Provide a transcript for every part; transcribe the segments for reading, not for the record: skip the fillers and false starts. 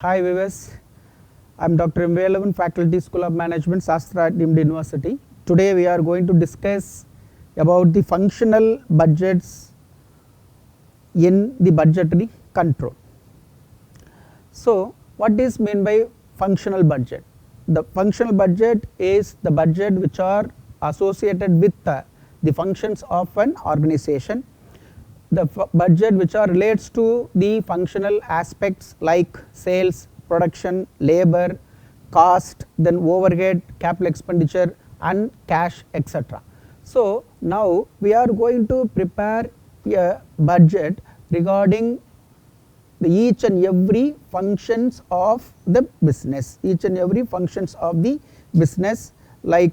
Hi viewers, I am Dr. M. Velavan, Faculty School of Management, Shastra at Deemed University. Today we are going to discuss about the functional budgets in the budgetary control. So what is meant by functional budget? The functional budget is the budget which are associated with the functions of an organization. The budget which are relates to the functional aspects like sales, production, labor, cost, then overhead, capital expenditure and cash, etc. So now we are going to prepare a budget regarding each and every functions of the business, each and every functions of the business like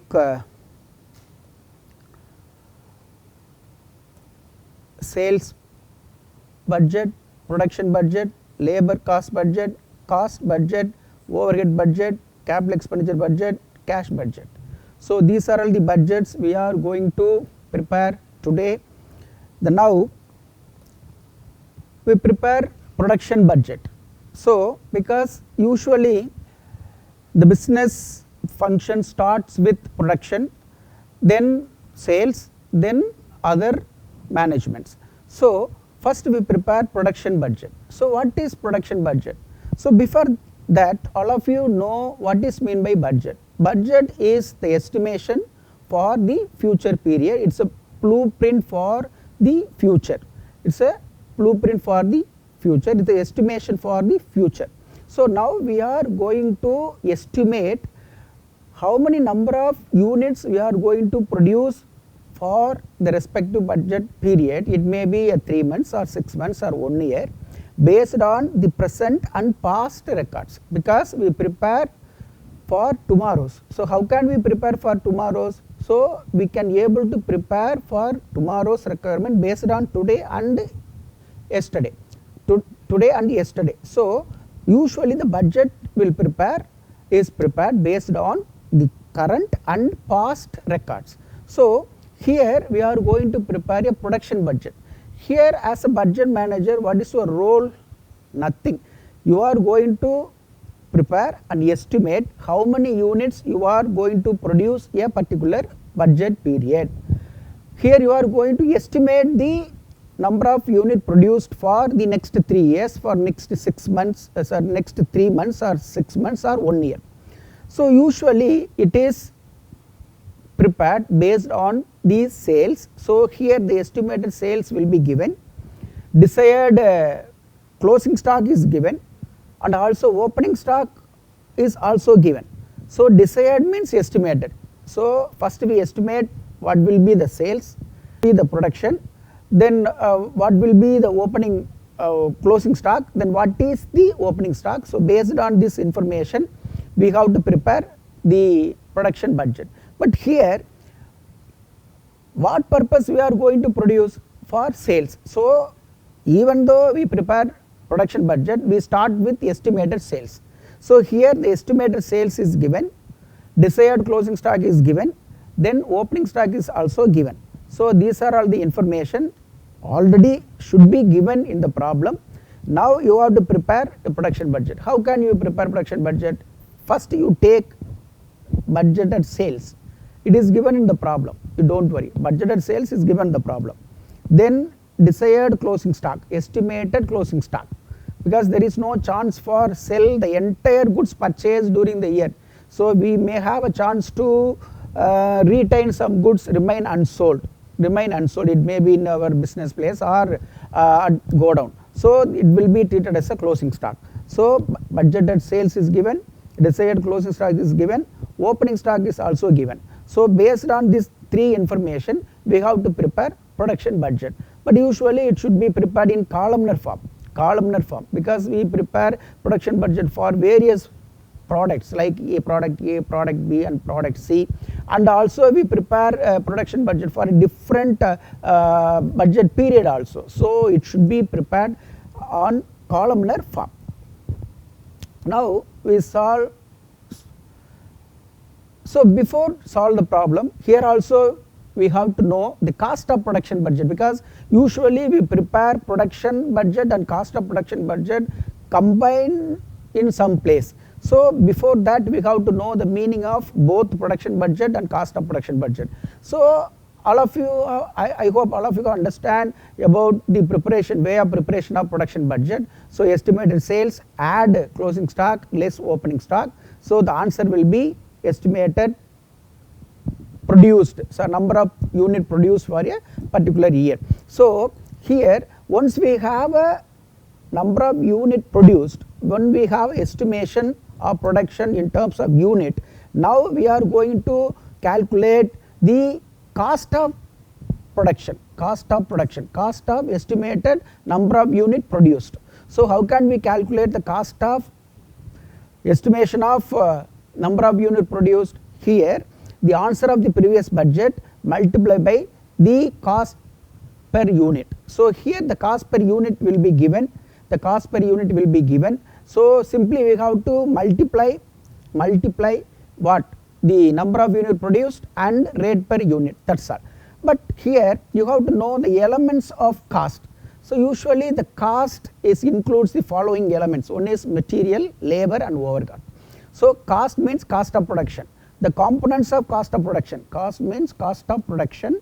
sales budget, production budget, labor cost budget, overhead budget, capital expenditure budget, cash budget. So these are all the budgets we are going to prepare today. Now we prepare production budget. So because usually the business function starts with production, then sales, then other managements. So first we prepare production budget. So what is production budget? So before that all of you know what is meant by budget. Budget is the estimation for the future period. It is a blueprint for the future. It is a blueprint for the future. It is the estimation for the future. So now we are going to estimate how many number of units we are going to produce for the respective budget period. It may be a 3 months or 6 months or 1 year based on the present and past records, because we prepare for tomorrow's. So how can we prepare for tomorrow's? So we can able to prepare for tomorrow's requirement based on today and yesterday. Today and yesterday. So usually the budget is prepared based on the current and past records. So here we are going to prepare a production budget. Here as a budget manager, what is your role? Nothing. You are going to prepare and estimate how many units you are going to produce a particular budget period. Here you are going to estimate the number of unit produced for the next 3 years, for next 6 months, next 3 months or 6 months or 1 year. So usually it is prepared based on these sales. So here the estimated sales will be given, desired closing stock is given, and also opening stock is also given. So desired means estimated. So first we estimate what will be the sales, the production, then what will be the opening closing stock, then what is the opening stock. So based on this information we have to prepare the production budget. But here what purpose we are going to produce? For sales. So even though we prepare production budget, we start with estimated sales. So here the estimated sales is given, desired closing stock is given, then opening stock is also given. So these are all the information already should be given in the problem. Now you have to prepare a production budget. How can you prepare production budget? First you take budgeted sales. It is given in the problem. You don't worry. Budgeted sales is given in the problem. Then desired closing stock, estimated closing stock, because there is no chance for sell the entire goods purchased during the year. So we may have a chance to retain some goods remain unsold. It may be in our business place or go down. So it will be treated as a closing stock. So budgeted sales is given, desired closing stock is given, opening stock is also given. So based on this 3 information we have to prepare production budget. But usually it should be prepared in columnar form, because we prepare production budget for various products like product A, product B and product C, and also we prepare production budget for a different budget period also. So it should be prepared on columnar form. Now we solve. So before solve the problem, here also we have to know the cost of production budget, because usually we prepare production budget and cost of production budget combined in some place. So before that we have to know the meaning of both production budget and cost of production budget. So all of you, I hope all of you understand about the preparation, way of preparation of production budget. So estimated sales, add closing stock less opening stock. So the answer will be estimated produced, so number of unit produced for a particular year. So here once we have a number of unit produced, when we have estimation of production in terms of unit, now we are going to calculate the cost of production, cost of estimated number of unit produced. So how can we calculate the cost of estimation of number of unit produced? Here the answer of the previous budget multiplied by the cost per unit. So here the cost per unit will be given, so simply we have to multiply what, the number of unit produced and rate per unit, that is all. But here you have to know the elements of cost. So usually the cost includes the following elements: one is material, labor and overhead. So cost means cost of production. The components of cost of production, cost means cost of production.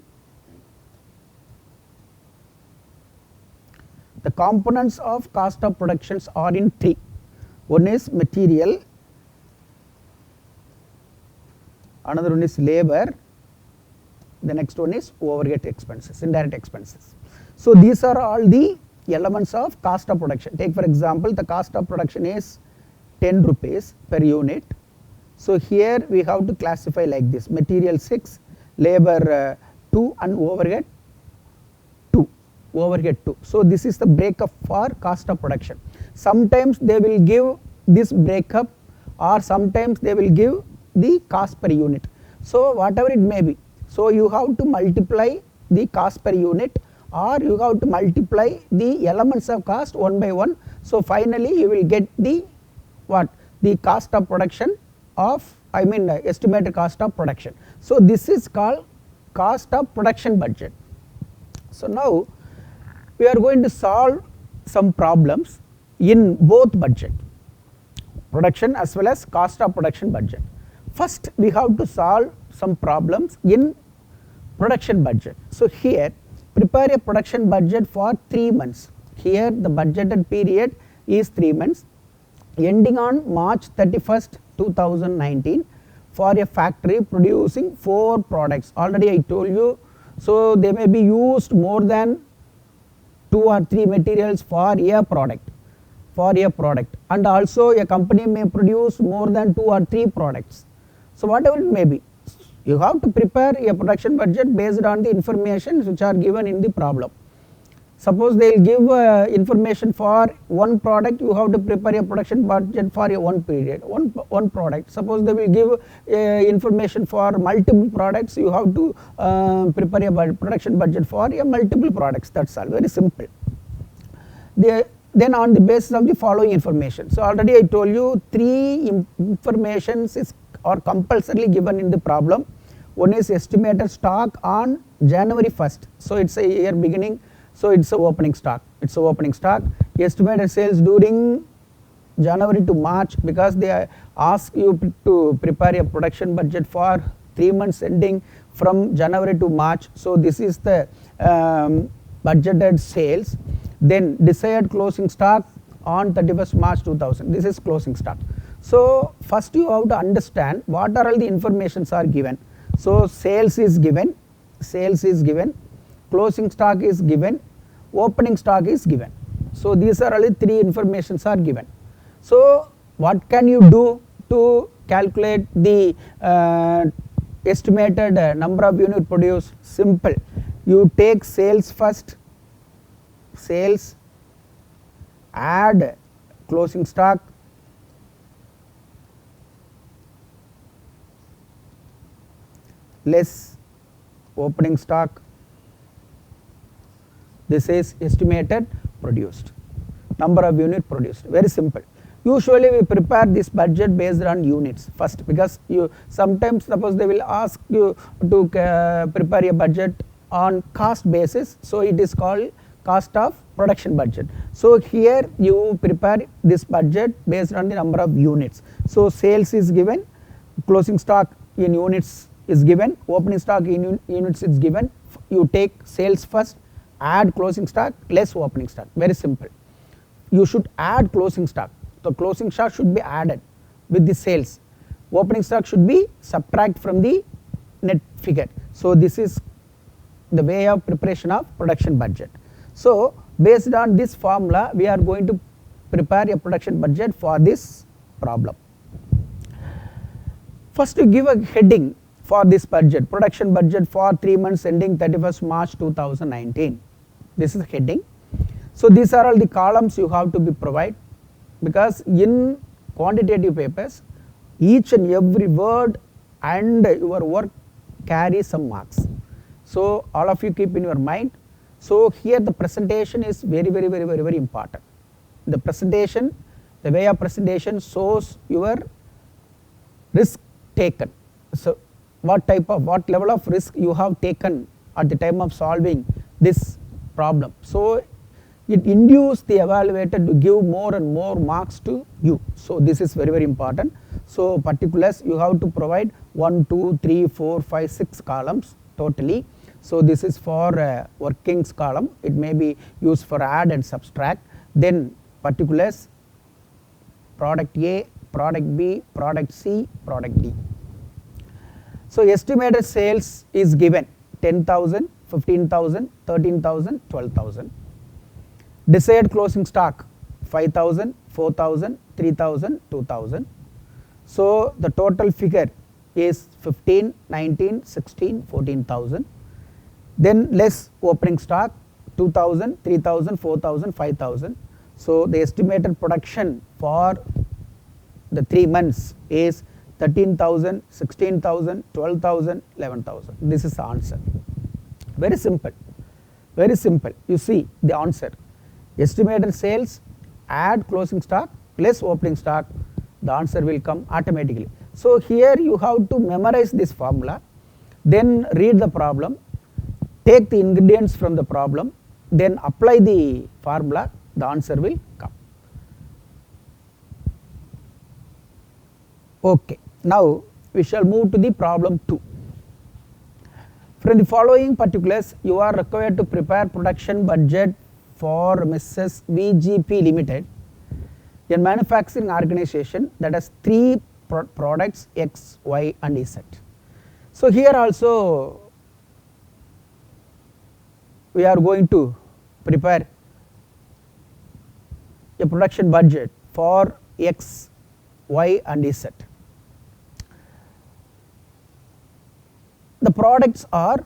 The components of cost of productions are in three. One is material, another one is labor, the next one is overhead expenses, indirect expenses. So these are all the elements of cost of production. Take for example, the cost of production is 10 rupees per unit. So here we have to classify like this: material 6, labor 2 and overhead 2. So this is the breakup for cost of production. Sometimes they will give this breakup, or sometimes they will give the cost per unit. So whatever it may be, so you have to multiply the cost per unit, or you have to multiply the elements of cost one by one. So finally you will get the what, the cost of production of, estimated cost of production. So this is called cost of production budget. So now we are going to solve some problems in both budget, production as well as cost of production budget. First we have to solve some problems in production budget. So here prepare a production budget for 3 months. Here the budgeted period is 3 months ending on March 31st, 2019 for a factory producing 4 products. Already I told you, so they may be used more than 2 or 3 materials for a product, and also a company may produce more than 2 or 3 products. So whatever it may be, you have to prepare a production budget based on the information which are given in the problem. Suppose they will give information for one product, you have to prepare a production budget for a one period, one product. Suppose they will give information for multiple products, you have to prepare a production budget for a multiple products. That's all, very simple. Then on the basis of the following information. So already I told you 3 informations are compulsorily given in the problem. One is estimated stock on January 1st. So it's a year beginning. So it's a opening stock. Estimated sales during January to March, because they ask you to prepare a production budget for 3 months ending from January to March. So this is the budgeted sales. Then desired closing stock on 31st March 2000. This is closing stock. So first you have to understand what are all the informations are given. So sales is given, closing stock is given, opening stock is given. So these are only 3 informations are given. So what can you do to calculate the estimated number of unit produced? Simple. You take sales first, sales, add closing stock, less opening stock. This is estimated produced, number of unit produced. Very simple. Usually we prepare this budget based on units first, because you sometimes suppose they will ask you to prepare a budget on cost basis. So it is called cost of production budget. So here you prepare this budget based on the number of units. So sales is given, closing stock in units is given, opening stock in units is given. You take sales first, add closing stock less opening stock, very simple. You should add closing stock. The closing stock should be added with the sales. Opening stock should be subtract from the net figure. So this is the way of preparation of production budget. So based on this formula we are going to prepare a production budget for this problem. First you give a heading for this budget, production budget for 3 months ending 31st March 2019. This is heading. So these are all the columns you have to be provide, because in quantitative papers each and every word and your work carry some marks. So all of you keep in your mind. So here the presentation is very important. The presentation, the way of presentation shows your risk taken. So what level of risk you have taken at the time of solving this problem. So it induces the evaluator to give more and more marks to you. So this is very important. So particulars you have to provide 1, 2, 3, 4, 5, 6 columns totally. So this is for workings column, it may be used for add and subtract. Then particulars, product A, product B, product C, product D. So estimated sales is given 10,000, 15,000, 13,000, 12,000. Desired closing stock 5,000, 4,000, 3,000, 2,000. So the total figure is 15, 19, 16, 14,000. Then less opening stock 2,000, 3,000, 4,000, 5,000. So the estimated production for the 3 months is 13,000, 16,000, 12,000, 11,000. This is the answer. Very simple, very simple. You see the answer. Estimated sales, add closing stock less opening stock, the answer will come automatically. So here you have to memorize this formula, then read the problem, take the ingredients from the problem, then apply the formula, the answer will come. Okay, now we shall move to the problem 2. From the following particulars, you are required to prepare production budget for Mrs. VGP Limited, a manufacturing organization that has 3 products X, Y and Z. So here also we are going to prepare a production budget for X, Y and Z. The products are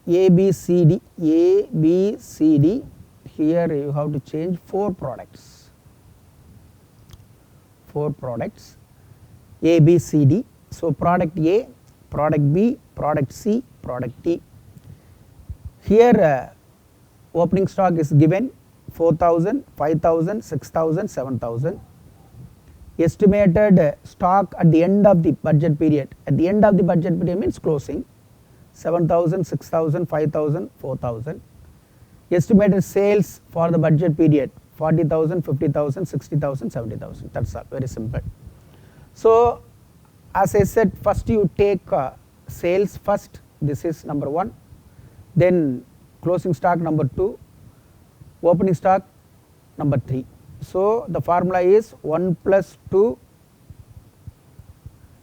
A, B, C, D, A, B, C, D. Here you have to change 4 products. 4 products A, B, C, D. So product A, product B, product C, product D. Here opening stock is given 4,000, 5,000, 6,000, 7,000. Estimated stock at the end of the budget period. At the end of the budget period means closing 7,000, 6,000, 5,000, 4,000. Estimated sales for the budget period 40,000, 50,000, 60,000, 70,000. That's all, very simple. So as I said, first you take sales first, this is number 1, then closing stock number 2, opening stock number 3. So the formula is 1 plus 2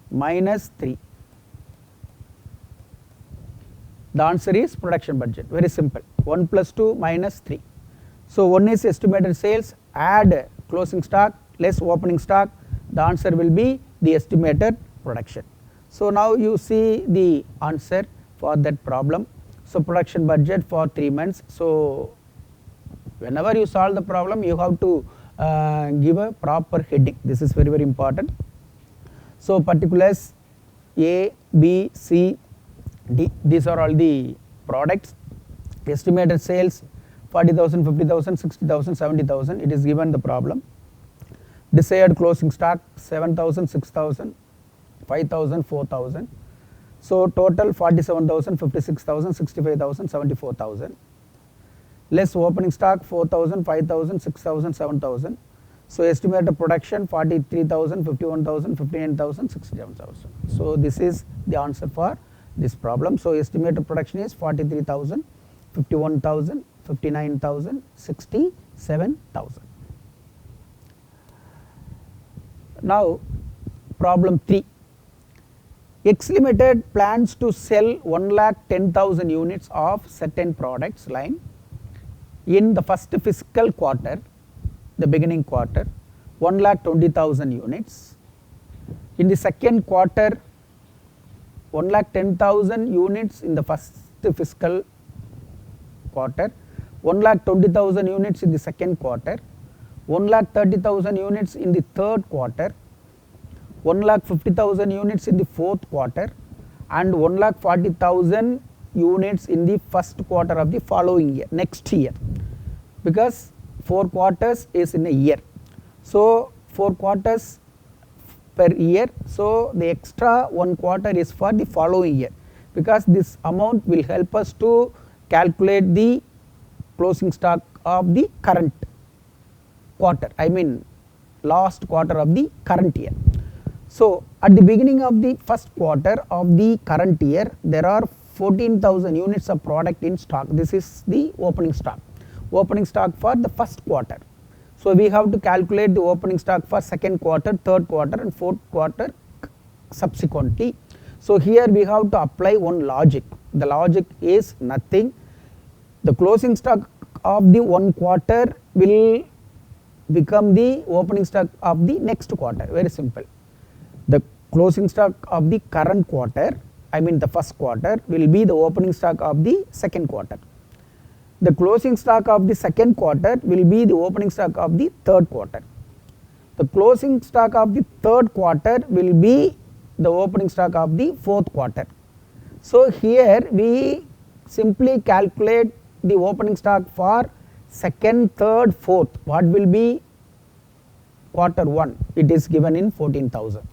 minus 3. The answer is production budget, very simple, 1 plus 2 minus 3. So 1 is estimated sales, add closing stock less opening stock, the answer will be the estimated production. So now you see the answer for that problem. So production budget for 3 months. So whenever you solve the problem you have to give a proper heading, this is very important. So particulars A, B, C, D, these are all the products. Estimated sales 40,000, 50,000, 60,000, 70,000, it is given the problem. Desired closing stock 7,000, 6,000, 5,000, 4,000. So total 47,000, 56,000, 65,000, 74,000. less opening stock 4,000, 5,000, 6,000, 7,000. So estimated production 43,000, 51,000, 59,000, 67,000. So this is the answer for this problem. So estimated production is 43,000, 51,000, 59,000, 67,000. Now problem 3. X Limited plans to sell 1,10,000 units of certain products line in the first fiscal quarter, the beginning quarter, 1,20,000 units. In the second quarter, 1,10,000 units in the first fiscal quarter, 1,20,000 units in the second quarter, 1,30,000 units in the third quarter, 1,50,000 units in the fourth quarter, and 1,40,000 units in the first quarter of the following year, next year, because 4 quarters is in a year. So 4 quarters per year, so the extra 1 quarter is for the following year, because this amount will help us to calculate the closing stock of the current quarter, I mean last quarter of the current year. So at the beginning of the first quarter of the current year, there are 14,000 units of product in stock. This is the opening stock for the first quarter. So we have to calculate the opening stock for second quarter, third quarter and fourth quarter subsequently. So here we have to apply one logic. The logic is nothing. The closing stock of the one quarter will become the opening stock of the next quarter, very simple. The closing stock of the current quarter, I mean the first quarter, will be the opening stock of the second quarter. The closing stock of the second quarter will be the opening stock of the third quarter. The closing stock of the third quarter will be the opening stock of the fourth quarter. So here we simply calculate the opening stock for second, third, fourth. What will be quarter 1? It is given in 14,000.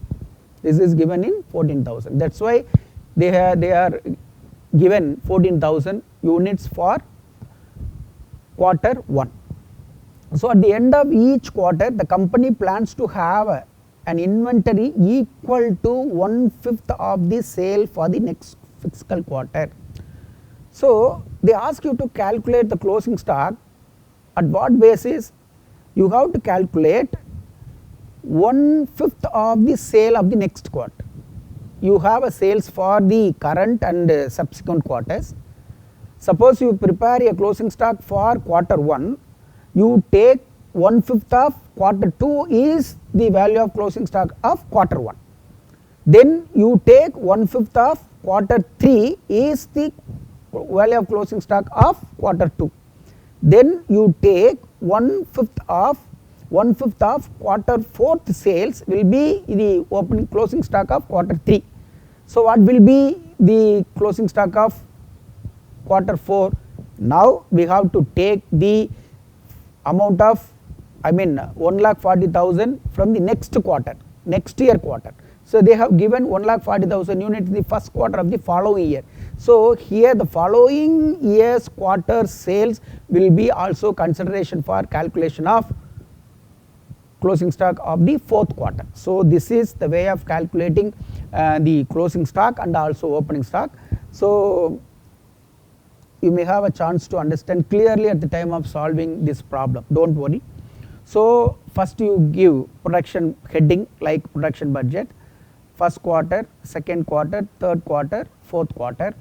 This is given in 14,000. That is why they are given 14,000 units for quarter 1. So at the end of each quarter, the company plans to have an inventory equal to 1/5 of the sale for the next fiscal quarter. So they ask you to calculate the closing stock. At what basis? You have to calculate 1/5 of the sale of the next quarter. You have a sales for the current and subsequent quarters. Suppose you prepare a closing stock for quarter 1, you take 1/5 of quarter 2 is the value of closing stock of quarter 1. Then you take 1/5 of quarter 3 is the value of closing stock of quarter 2. Then you take 1/5 of quarter 4th sales will be the opening closing stock of quarter 3. So what will be the closing stock of quarter 4? Now we have to take the amount of, I mean 1,40,000 from the next quarter, next year quarter. So they have given 1,40,000 units in the first quarter of the following year. So here the following year's quarter sales will be also consideration for calculation of closing stock of the fourth quarter. So this is the way of calculating the closing stock and also opening stock. So you may have a chance to understand clearly at the time of solving this problem, don't worry. So first you give production heading like production budget, first quarter, second quarter, third quarter, fourth quarter.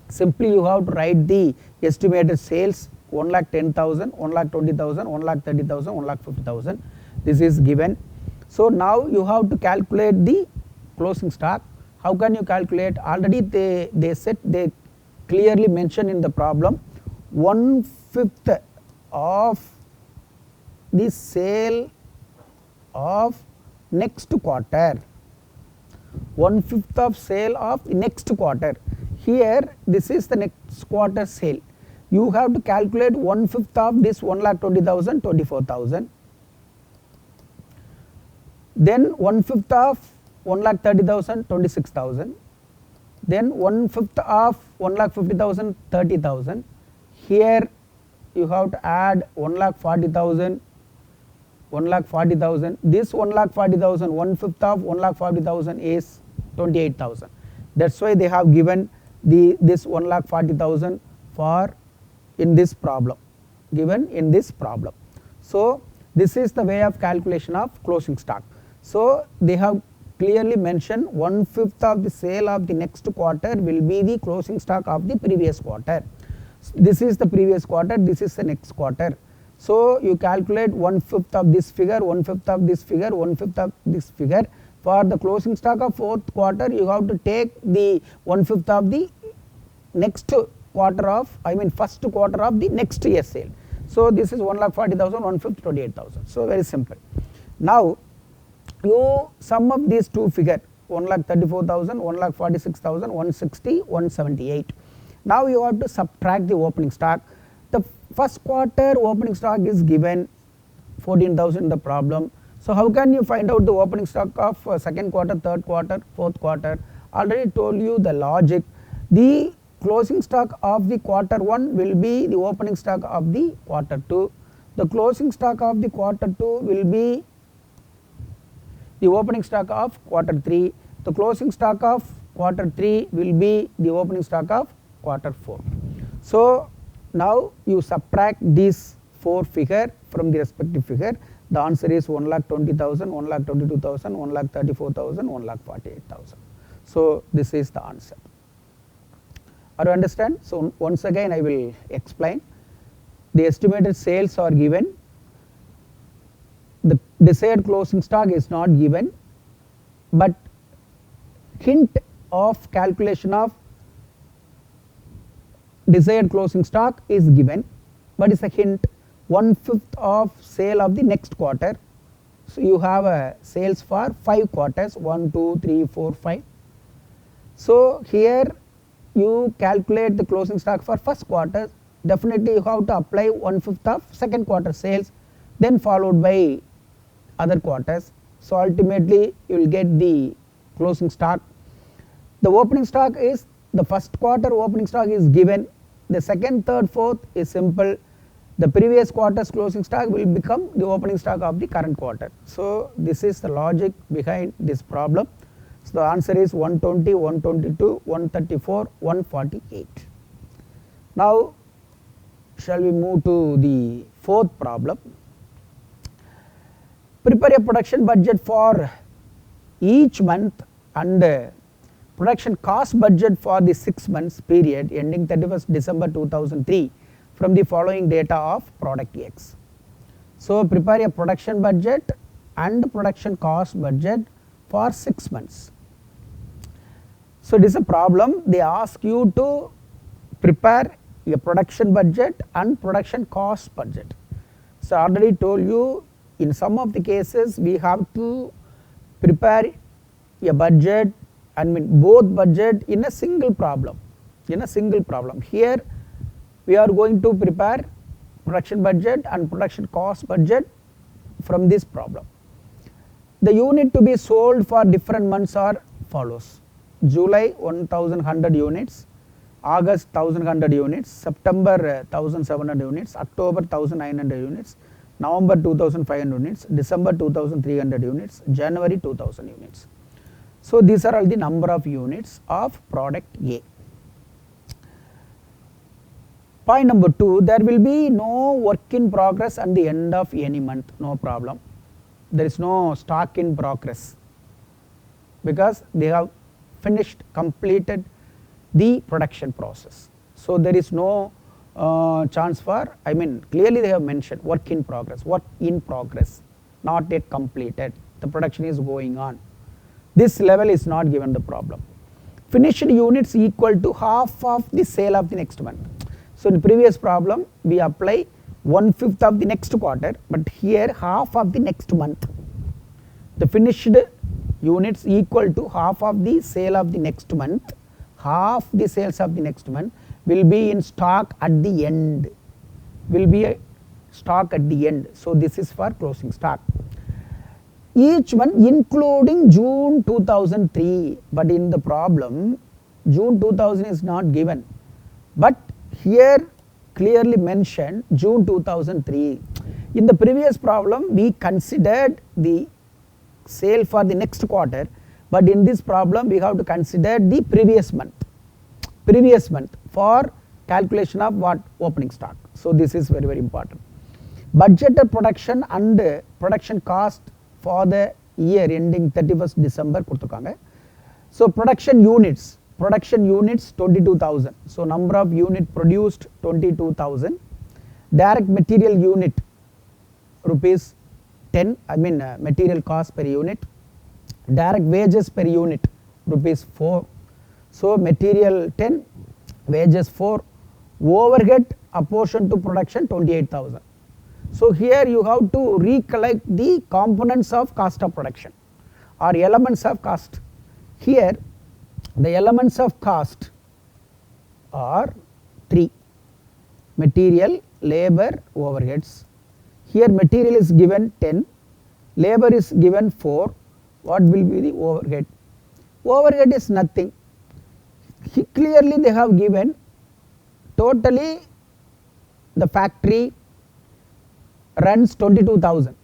Simply you have to write the estimated sales 1,10,000, 1,20,000, 1,30,000, 1,50,000. This is given. So now you have to calculate the closing stock. How can you calculate? Already they clearly mentioned in the problem 1/5 of the sale of next quarter, 1/5 of sale of the next quarter. Here this is the next quarter sale. You have to calculate 1/5 of this 1,20,000, 24,000. Then 1/5 of 1,30,000, 26,000. Then 1/5 of 1,50,000, 30,000. Here you have to add 1,40,000, 1,40,000. This 1,40,000, 1/5 of 1,40,000 is 28,000. That's why they have given this 1,40,000 for in this problem, given in this problem. So this is the way of calculation of closing stock. So they have clearly mentioned 1/5 of the sale of the next quarter will be the closing stock of the previous quarter. This is the previous quarter, this is the next quarter. So you calculate 1/5 of this figure, 1/5 of this figure, 1/5 of this figure. For the closing stock of fourth quarter, you have to take the 1/5 of the next quarter of, first quarter of the next year sale. So this is 1,40,000, 1/5 28,000. So very simple. Now you sum up these two figures, 1,34,000, 1,46,000, 160, 178. Now you have to subtract the opening stock. The first quarter opening stock is given 14,000 in the problem. So how can you find out the opening stock of second quarter, third quarter, fourth quarter? Already told you the logic. The closing stock of the quarter 1 will be the opening stock of the quarter 2. The closing stock of the quarter 2 will be the opening stock of quarter 3. The closing stock of quarter 3 will be the opening stock of quarter 4. So now you subtract these 4 figure from the respective figure. The answer is 1,20,000, 1,22,000, 1,34,000, 1,48,000. So this is the answer. Are you understand? So once again I will explain. The estimated sales are given. The desired closing stock is not given, but hint of calculation of desired closing stock is given, but it's a hint. 1/5 of sale of the next quarter. So you have a sales for 5 quarters, 1, 2, 3, 4, 5. So here you calculate the closing stock for first quarter. Definitely you have to apply 1/5 of second quarter sales, then followed by other quarters. So ultimately you will get the closing stock. The opening stock is the first quarter opening stock is given. The second, third, fourth is simple. The previous quarter's closing stock will become the opening stock of the current quarter. So this is the logic behind this problem. So the answer is 120, 122, 134, 148. Now shall we move to the fourth problem? Prepare a production budget for each month and production cost budget for the 6 months period ending 31st December 2003 from the following data of product X. So prepare a production budget and production cost budget for 6 months. So this is a problem. They ask you to prepare a production budget and production cost budget. So I already told you, in some of the cases we have to prepare a budget, both budget in a single problem. Here we are going to prepare production budget and production cost budget from this problem. The unit to be sold for different months are follows: July 1,100 units, August 1,100 units, September 1,700 units, October 1,900 units, November 2,500 units, December 2,300 units, January 2,000 units. So these are all the number of units of product A. Point number 2, there will be no work in progress at the end of any month. No problem. There is no stock in progress because they have completed the production process. So there is no chance for, clearly they have mentioned work in progress, not yet completed. The production is going on. This level is not given the problem. Finished units equal to half of the sale of the next month. So in the previous problem we apply 1/5 of the next quarter, but here half of the next month. The finished units equal to half of the sale of the next month. Half the sales of the next month will be in stock at the end. So this is for closing stock. Each one including June 2003, but in the problem June 2000 is not given. But here clearly mentioned June 2003. In the previous problem we considered the sale for the next quarter, but in this problem we have to consider the previous month for calculation of what? Opening stock. So this is very very important. Budgeted production and production cost for the year ending 31st December கொடுத்துருக்காங்க. So production units 22,000. So number of unit produced 22,000. Direct material unit rupees 10, material cost per unit. Direct wages per unit rupees 4. So material 10, wages 4. Overhead apportioned to production 28,000. So here you have to recollect the components of cost of production or elements of cost. Here the elements of cost are 3: material, labor, overheads. Here material is given 10, labor is given 4. What will be the overhead? Overhead is nothing. Clearly they have given totally the factory runs 22,000,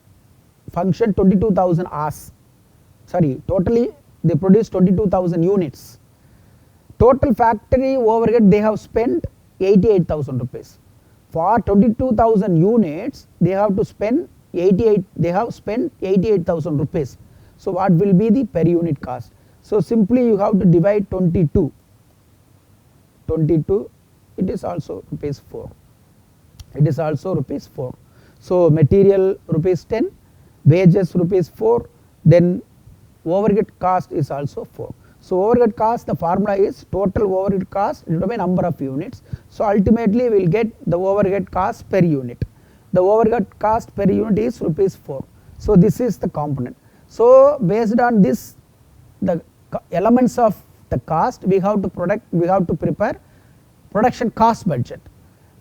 function 22,000 hours, totally they produce 22,000 units. Total factory overhead they have spent 88,000 rupees. For 22,000 units they have to spend 88,000 rupees. So what will be the per unit cost? So simply you have to divide 22, it is also rupees 4. So material rupees 10, wages rupees 4, then overhead cost is also 4. So overhead cost, the formula is total overhead cost divided by number of units. So ultimately we will get the overhead cost per unit. The overhead cost per unit is rupees 4. So this is the component. So based on this, the elements of the cost we have to prepare production cost budget.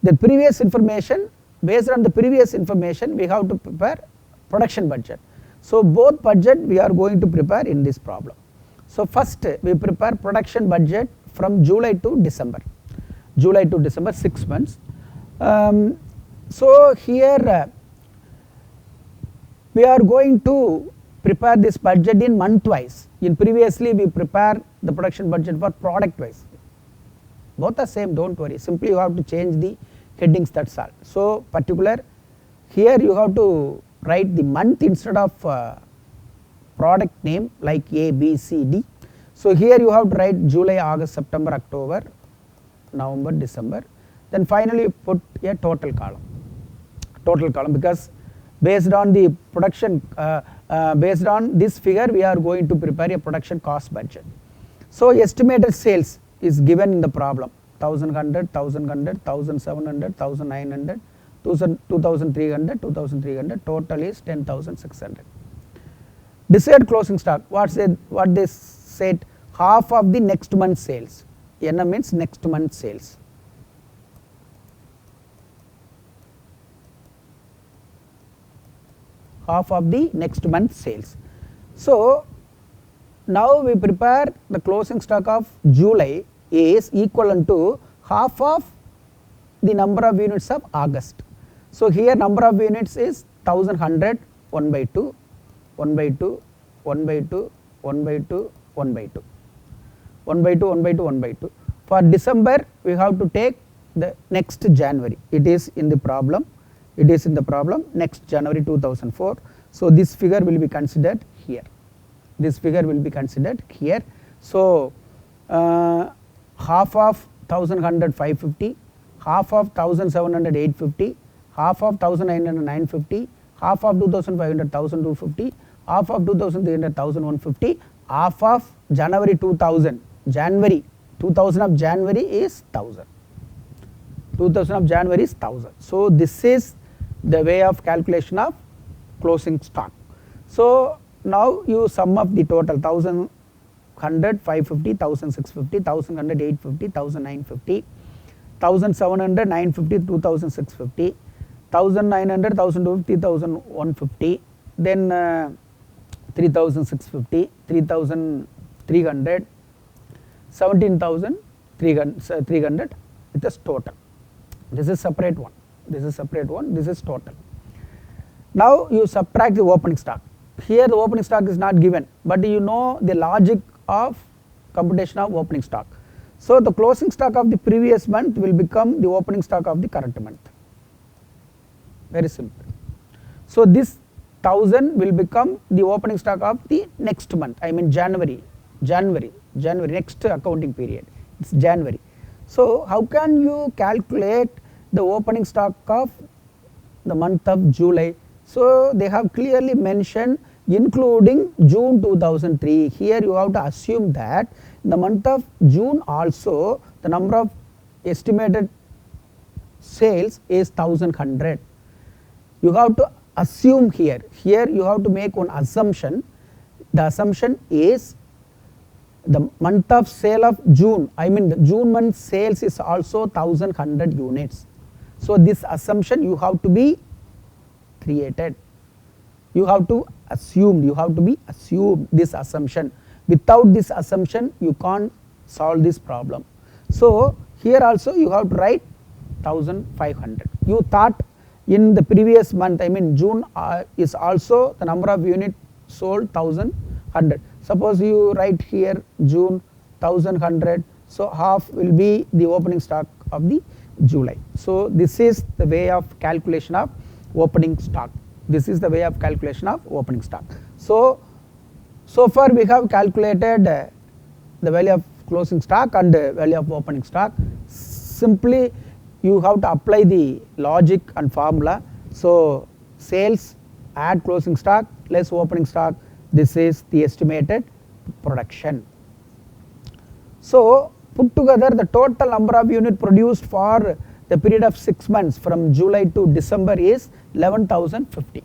The previous information, based on the previous information we have to prepare production budget. So both budget we are going to prepare in this problem. So first we prepare production budget from July to December, 6 months. So here we are going to prepare this budget in month wise. In previously we prepare the production budget for product wise. Both are same, don't worry, simply you have to change the headings, that's all. So particular, here you have to write the month instead of product name like A, B, C, D. So here you have to write July, August, September, October, November, December. Then finally put a total column because based on the production, based on this figure we are going to prepare a production cost budget. So estimated sales is given in the problem: 1,100, 1,100, 1,700, 1,900, 2,300, 2,300, total is 10,600. Desired closing stock, what they said, half of the next month sales. N means next month sales. Half of the next month sales. So now we prepare the closing stock of July is equivalent to half of the number of units of August. So here number of units is 1,100, 1 by 2, 1 by 2, 1 by 2, 1 by 2, 1 by 2, 1 by 2, 1 by 2, 1 by 2. For December we have to take the next January. It is in the problem. Next January 2004. So this figure will be considered here. So half of 1,100 550, half of 1,700 850, half of 1,900 950, half of 2,500 1,250, half of 2,300 1,150, half of January 2000. January 2000 of January is 1,000. 2000 of January is 1,000. So this is the way of calculation of closing stock. So now you sum up the total: 1,100 550, 1,650, 1,100 850, 1,950, 1,700 950, 2,650, 1,900 1,250, 1,150, then 3,650, 3,300, 17,300. It is total. This is separate one, this is separate one, this is total. Now you subtract the opening stock. Here the opening stock is not given, but you know the logic of computation of opening stock. So the closing stock of the previous month will become the opening stock of the current month. Very simple. So this 1000 will become the opening stock of the next month, I mean January, next accounting period, it is January. So how can you calculate the opening stock of the month of July? So they have clearly mentioned including June 2003. Here you have to assume that in the month of June also the number of estimated sales is 1100. You have to assume here you have to make one assumption. The assumption is the month of sale of June, I mean the June month sales is also 1100 units. So this assumption you have to be created, you have to assume this assumption. Without this assumption you can't solve this problem. So here also you have to write 1500. You thought in the previous month, I mean June is also the number of units sold 1100. Suppose you write here June 1100, so half will be the opening stock of the July. So this is the way of calculation of opening stock. This is the way of calculation of opening stock. So far we have calculated the value of closing stock and value of opening stock. Simply you have to apply the logic and formula. So sales add closing stock less opening stock, this is the estimated production. So put together the total number of units produced for the period of 6 months from July to December is 11,050.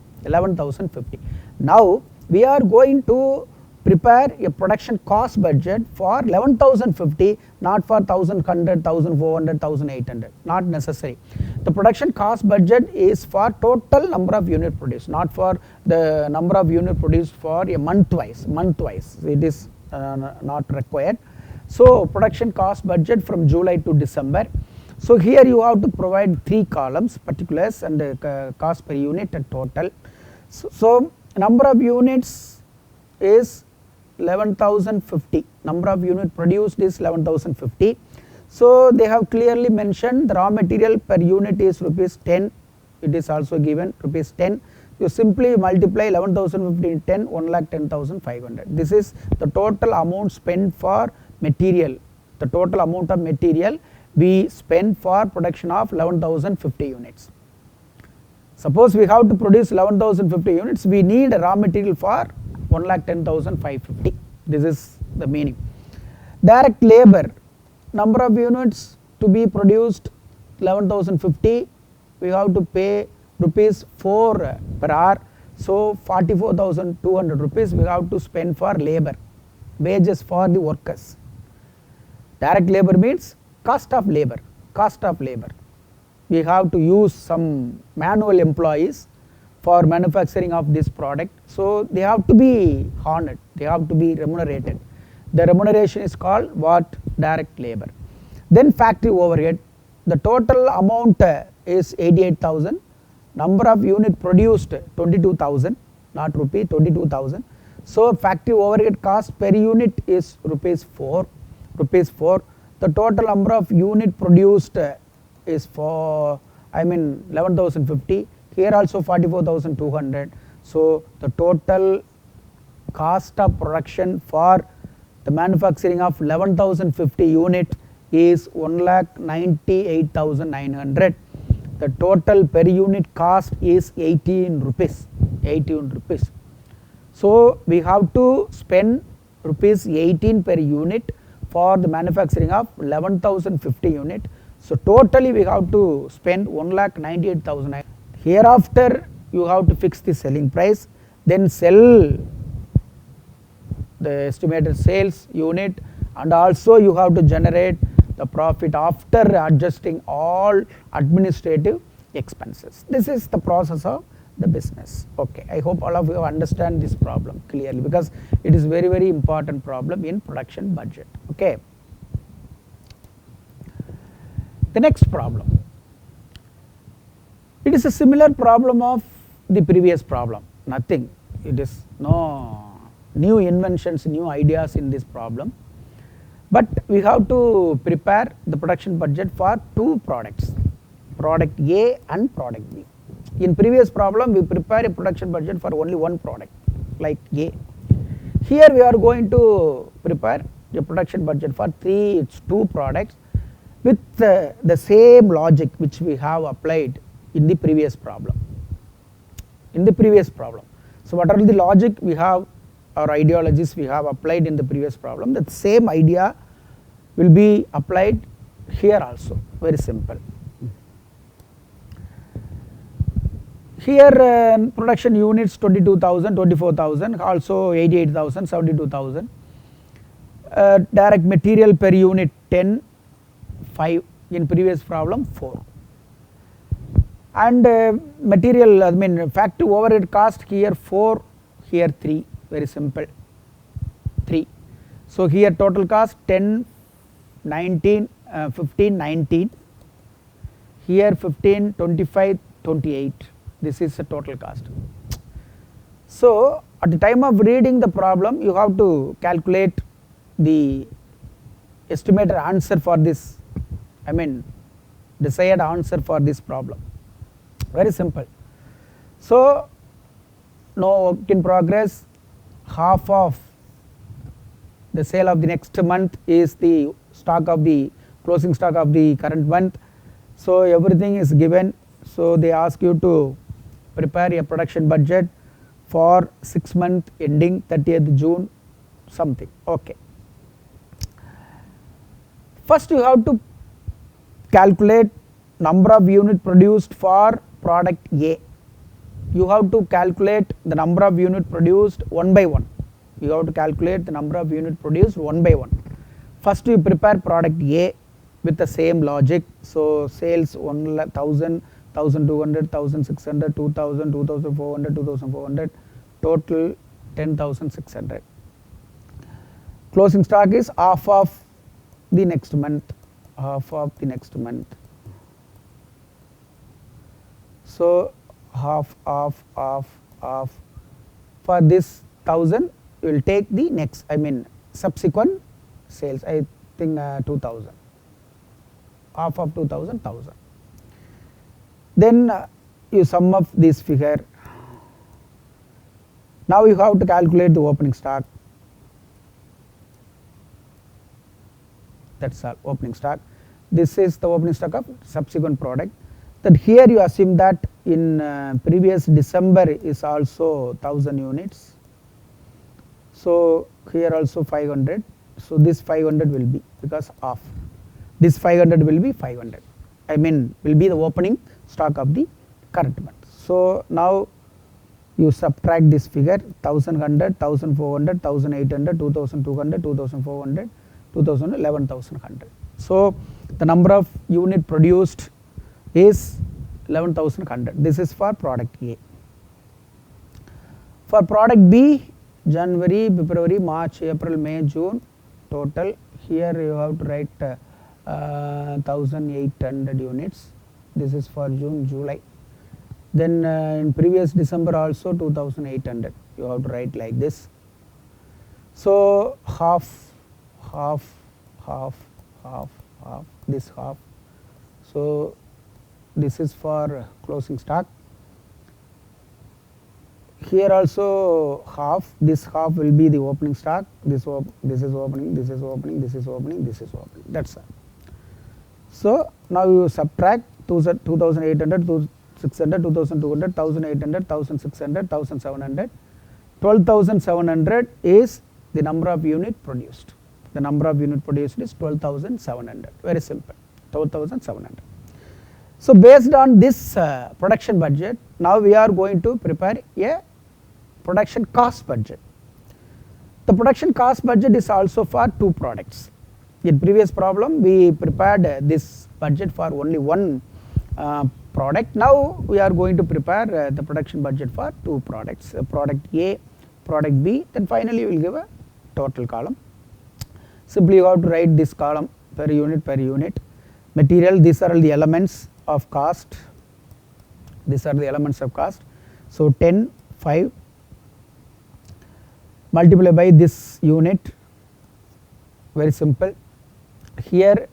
Now we are going to prepare a production cost budget for 11,050, not for 1,100, 1,400, 1,800, not necessary. The production cost budget is for total number of units produced, not for the number of units produced for a month wise, it is not required. So production cost budget from July to December. So here you have to provide 3 columns, particulars and cost per unit and total. So number of units is 11,050, number of units produced is 11,050. So they have clearly mentioned the raw material per unit is rupees 10, it is also given rupees 10. You simply multiply 11,050 into 10, 1,10,500. This is the total amount spent for material, the total amount of material we spend for production of 11,050 units. Suppose we have to produce 11,050 units, we need a raw material for 1,10,550. This is the meaning. Direct labor, number of units to be produced 11,050, we have to pay rupees 4 per hour. So 44,200 rupees we have to spend for labor, wages for the workers. Direct labor means cost of labor. We have to use some manual employees for manufacturing of this product. So they have to be honored, they have to be remunerated. The remuneration is called what? Direct labor. Then factory overhead, the total amount is 88,000, number of unit produced 22,000, not rupee, 22,000. So factory overhead cost per unit is rupees 4. The total number of unit produced is for 11,050. Here also 44,200. So the total cost of production for the manufacturing of 11,050 unit is 1,98,900. The total per unit cost is 18 rupees. So we have to spend rupees 18 per unit for the manufacturing of 11,050 unit. So totally we have to spend 1,98,000. Hereafter you have to fix the selling price, then sell the estimated sales unit, and also you have to generate the profit after adjusting all administrative expenses. This is the process of the business. Okay, I hope all of you understand this problem clearly, because it is very, very important problem in production budget. Okay. The next problem, It is a similar problem of the previous problem, nothing, it is no new inventions, new ideas in this problem, but we have to prepare the production budget for two products, product A and product B. In previous problem we prepare a production budget for only one product like A. Here we are going to prepare a production budget for two products with the same logic which we have applied in the previous problem. So what are the logic we have or ideologies we have applied in the previous problem, that same idea will be applied here also, very simple. Here production units 22,000, 24,000, also 88,000, 72,000. Direct material per unit 10, 5, in previous problem 4. And material, I mean factory overhead cost here 4, here 3, very simple, 3. So here total cost 10, 19, 15, 19, here 15, 25, 28, this is the total cost. So at the time of reading the problem you have to calculate the estimated answer for this, I mean desired answer for this problem, very simple. So no work in progress, half of the sale of the next month is the stock of the closing stock of the current month, so everything is given. So they ask you to prepare a production budget for 6 month ending 30th June something, okay. First you have to calculate number of unit produced for product A. You have to calculate the number of unit produced one by one. You have to calculate the number of unit produced one by one. First you prepare product A with the same logic. So sales 1,000, 1,200, 1,600, 2,000, 2,400, 2,400, total 10,600. Closing stock is half of the next month, half of the next month. So half for this 1,000 you will take the next, I mean subsequent sales, I think 2,000, half of 2,000, 1,000. Then you sum up this figure. Now you have to calculate the opening stock, that is all, opening stock. This is the opening stock of subsequent product. That here you assume that in previous December is also 1,000 units. So here also 500. So this 500 will be, because of this 500 will be 500, I mean will be the opening stock of the current month. So now you subtract this figure 1,100, 1,400, 1,800, 2,200, 2,400, 2,000, 11,100. So the number of unit produced is 11,100. This is for product A. For product B, January, February, March, April, May, June, total. Here you have to write 1,800 units. This is for June, July. Then in previous December also 2,800. You have to write like this. So half, this half. So this is for closing stock. Here also half, this half will be the opening stock, this is opening, this is opening, this is opening, this is opening, that is all. So now you subtract 2,800, 2,600, 2,200, 1,800, 1,600, 1,700, 12,700 is the number of unit produced. The number of unit produced is 12,700, very simple, 12,700. So based on this production budget, now we are going to prepare a production cost budget. The production cost budget is also for two products. In previous problem we prepared this budget for only one product. Now we are going to prepare the production budget for two products, product A, product B, then finally we will give a total column. Simply you have to write this column per unit. Material, these are all the elements of cost. these are the elements of cost. So 10, 5 multiply by this unit, very simple. Here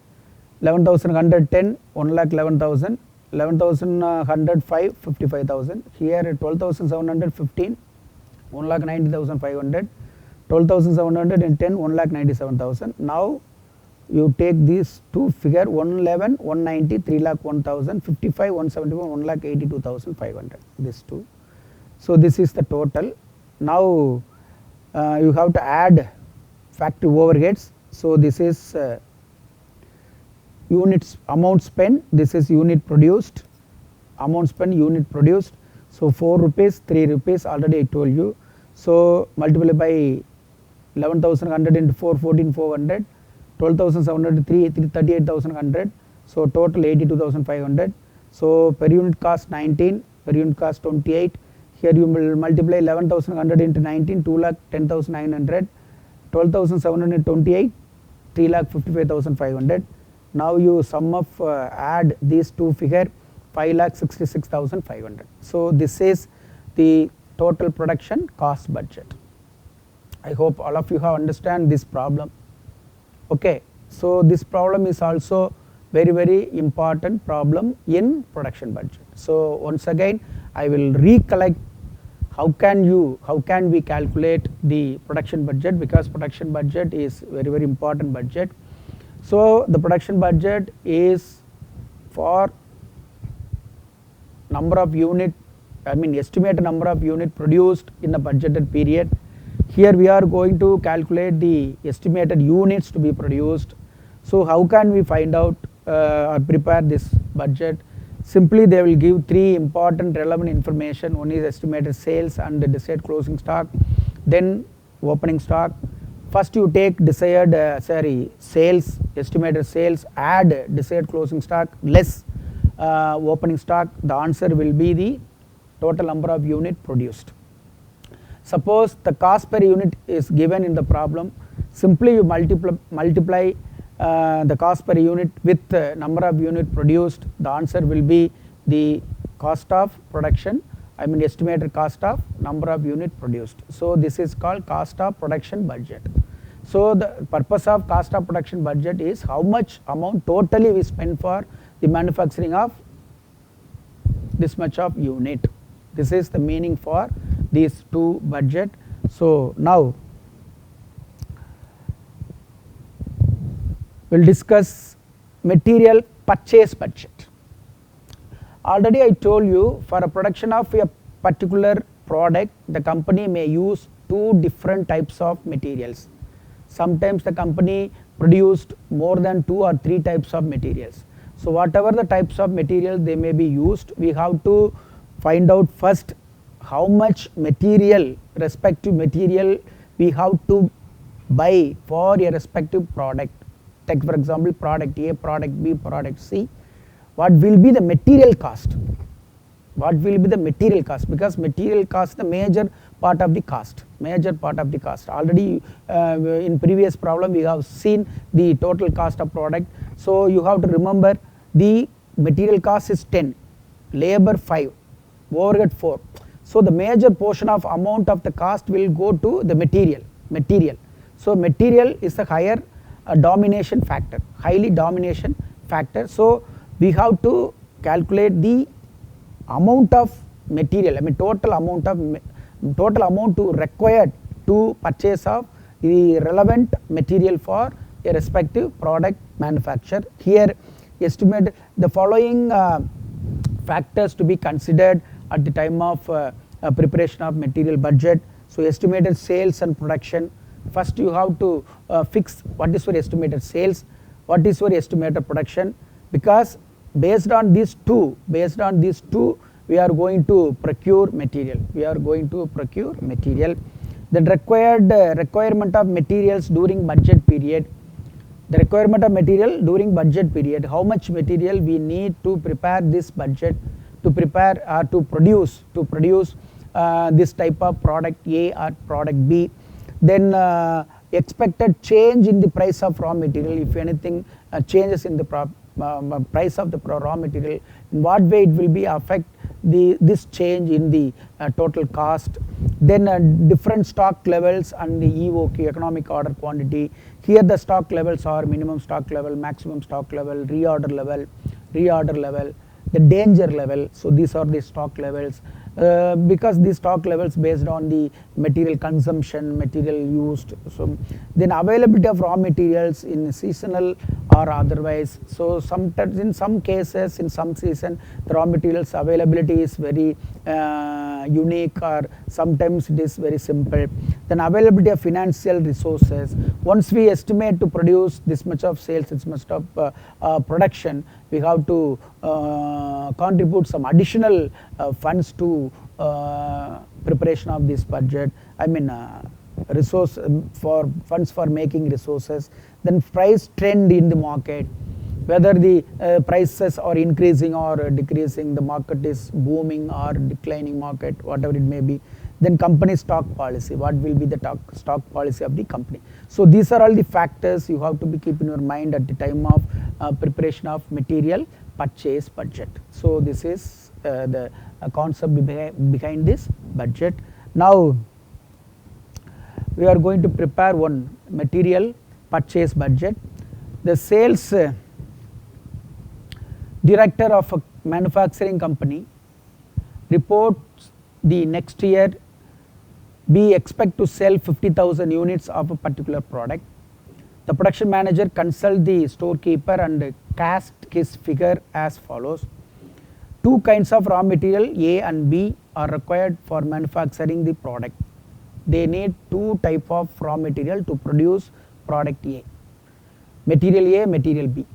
11,110, 1,11,000, 11,105, 55,000. Here 12,715, 1,90,500, 12,710, 1,97,000. Now you take these two figure 111, 190, 3,01,000, 55, 171, 1,82,500, these two. So this is the total. Now you have to add factory overheads. So this is units amount spent, this is unit produced, amount spent unit produced. So 4 rupees, 3 rupees, already I told you. So multiply by 11,100 into 4, 14,400, 12,700 3, 38,100. So total 82,500. So per unit cost 19, per unit cost 28. Here you will multiply 11,100 into 19, 2,10,900, 12,728, 3,55,500. Now you sum of add these two figure 5,66,500. So this is the total production cost budget. I hope all of you have understand this problem. Okay, so this problem is also very important problem in production budget. So once again I will recollect how can we calculate the production budget, because production budget is very important budget. So the production budget is for number of unit, estimated number of unit produced in the budgeted period. Here we are going to calculate the estimated units to be produced. So how can we find out or prepare this budget? Simply they will give three important relevant information. One is estimated sales and the desired closing stock, then opening stock. First you take desired sales, estimated sales, add desired closing stock less opening stock. The answer will be the total number of unit produced. Suppose the cost per unit is given in the problem, simply you multiply the cost per unit with number of unit produced. The answer will be the cost of production, estimated cost of number of unit produced. So this is called cost of production budget. So the purpose of cost of production budget is how much amount totally we spend for the manufacturing of this much of unit. This is the meaning for these two budget. So now we will discuss material purchase budget. Already I told you, for a production of a particular product the company may use two different types of materials. Sometimes the company produced more than 2 or 3 types of materials. So whatever the types of material they may be used, we have to find out first how much material, respective material we have to buy for a respective product. Take for example product A, product B, product C. What will be the material cost? What will be the material cost? Because material cost is the major part of the cost. Already in previous problem we have seen the total cost of product. So you have to remember the material cost is 10, labor 5, overhead 4. So the major portion of amount of the cost will go to the material. So material is the higher domination factor, highly domination factor. So we have to calculate the amount of material, total amount to required to purchase of the relevant material for a respective product manufacture. Here estimate the following factors to be considered at the time of preparation of material budget. So estimated sales and production. First you have to fix what is your estimated sales, what is your estimated production, because based on these two we are going to procure material. The requirement of materials during budget period. The requirement of material during budget period, how much material we need to prepare this budget, to produce this type of product A or product B. Then expected change in the price of raw material, if anything changes in the price of the raw material, in what way it will be affect this change in the total cost. Then different stock levels and the EOQ, economic order quantity. Here the stock levels are minimum stock level, maximum stock level, reorder level, the danger level. So these are the stock levels. Because these stock levels based on the material consumption, material used. So then availability of raw materials in seasonal or otherwise. So sometimes in some cases in some season the raw materials availability is very unique, or sometimes it is very simple. Then availability of financial resources. Once we estimate to produce this much of sales, this much of production, we have to contribute some additional funds to preparation of this budget. I mean resource for funds for making resources. Then price trend in the market, whether the prices are increasing or decreasing, the market is booming or declining market, whatever it may be. Then company stock policy, what will be the stock policy of the company. So these are all the factors you have to be keep in your mind at the time of preparation of material purchase budget. So this is the concept behind this budget. Now we are going to prepare one material purchase budget. The sales director of a manufacturing company reports the next year we expect to sell 50,000 units of a particular product. The production manager consults the storekeeper and cast his figure as follows. Two kinds of raw material A and B are required for manufacturing the product. They need two type of raw material to produce product A. Material A, material B.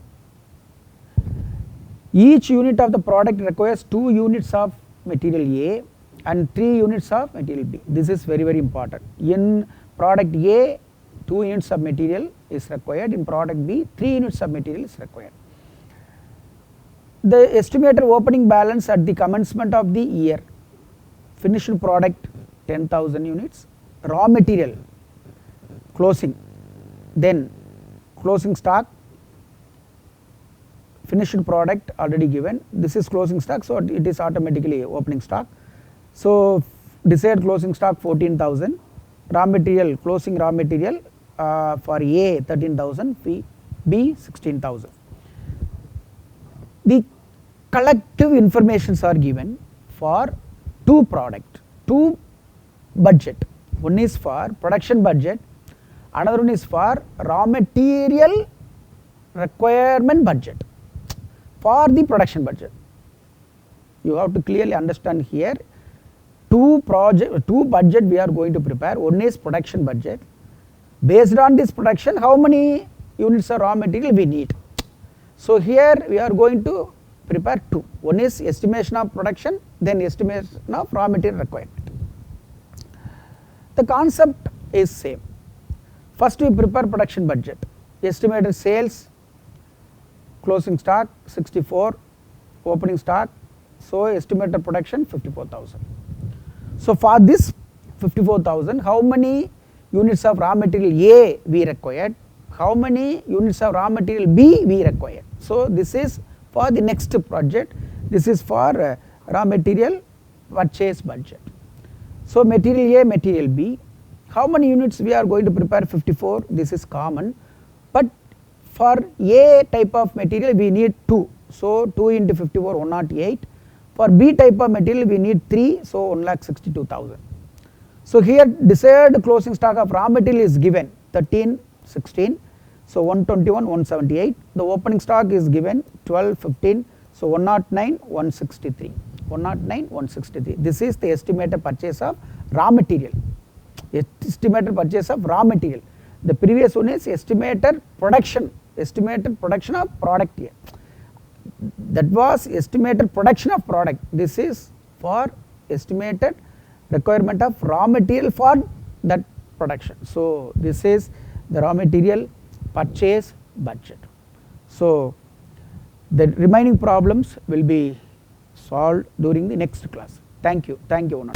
Each unit of the product requires 2 units of material A and 3 units of material B. This is very important. In product A, 2 units of material is required. In product B, 3 units of material is required. The estimated opening balance at the commencement of the year. Finished product 10,000 units. Raw material closing. Then closing stock. Finished product already given. This is closing stock, so it is automatically opening stock. So desired closing stock 14,000. Raw material, closing raw material for A 13,000, B 16,000. The collective informations are given for two product, two budget. One is for production budget, another one is for raw material requirement budget for the production budget. You have to clearly understand here two budget we are going to prepare. One is production budget. Based on this production, how many units of raw material we need. So here we are going to prepare two. One is estimation of production, then estimation of raw material requirement. The concept is same. First we prepare production budget. Estimated sales, closing stock 64, opening stock, so estimated production 54,000. So for this 54,000, how many units of raw material A we required, how many units of raw material B we require. So this is for the next project, this is for raw material purchase budget. So material A, material B, how many units we are going to prepare? 54, this is common, but for A type of material we need 2, so 2 into 54 108. For B type of material we need 3, so 1,62,000. So here desired closing stock of raw material is given 13, 16, so 121, 178. The opening stock is given 12, 15, so 109, 163. 109, 163. This is the estimated purchase of raw material. Estimated purchase of raw material. The previous one is estimated production of product A. That was estimated production of product. This is for estimated requirement of raw material for that production. So this is the raw material purchase budget. So the remaining problems will be solved during the next class. Thank you. Thank you.